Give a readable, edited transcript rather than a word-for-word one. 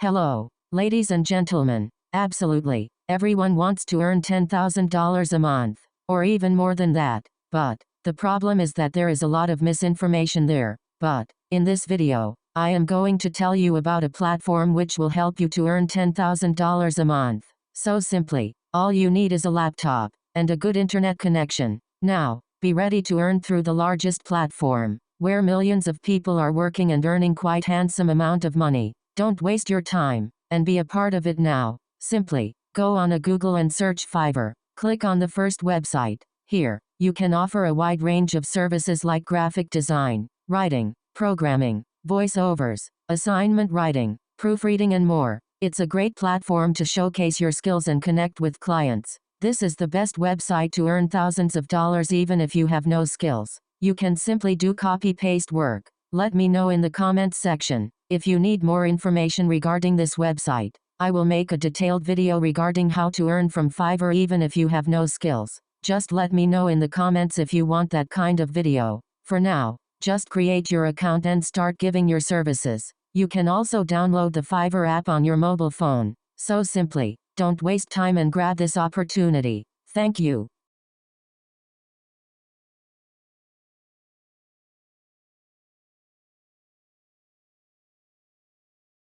Hello, ladies and gentlemen. Absolutely, everyone wants to earn $10,000 a month, or even more than that. But the problem is that there is a lot of misinformation there. But in this video, I am going to tell you about a platform which will help you to earn $10,000 a month. So simply, all you need is a laptop and a good internet connection. Now, be ready to earn through the largest platform, where millions of people are working and earning quite handsome amount of money. Don't waste your time, and be a part of it now. Simply, go on a Google and search Fiverr. Click on the first website. Here, you can offer a wide range of services like graphic design, writing, programming, voiceovers, assignment writing, proofreading and more. It's a great platform to showcase your skills and connect with clients. This is the best website to earn thousands of dollars even if you have no skills. You can simply do copy-paste work. Let me know in the comments section. If you need more information regarding this website, I will make a detailed video regarding how to earn from Fiverr even if you have no skills. Just let me know in the comments if you want that kind of video. For now, just create your account and start giving your services. You can also download the Fiverr app on your mobile phone. So simply, don't waste time and grab this opportunity. Thank you.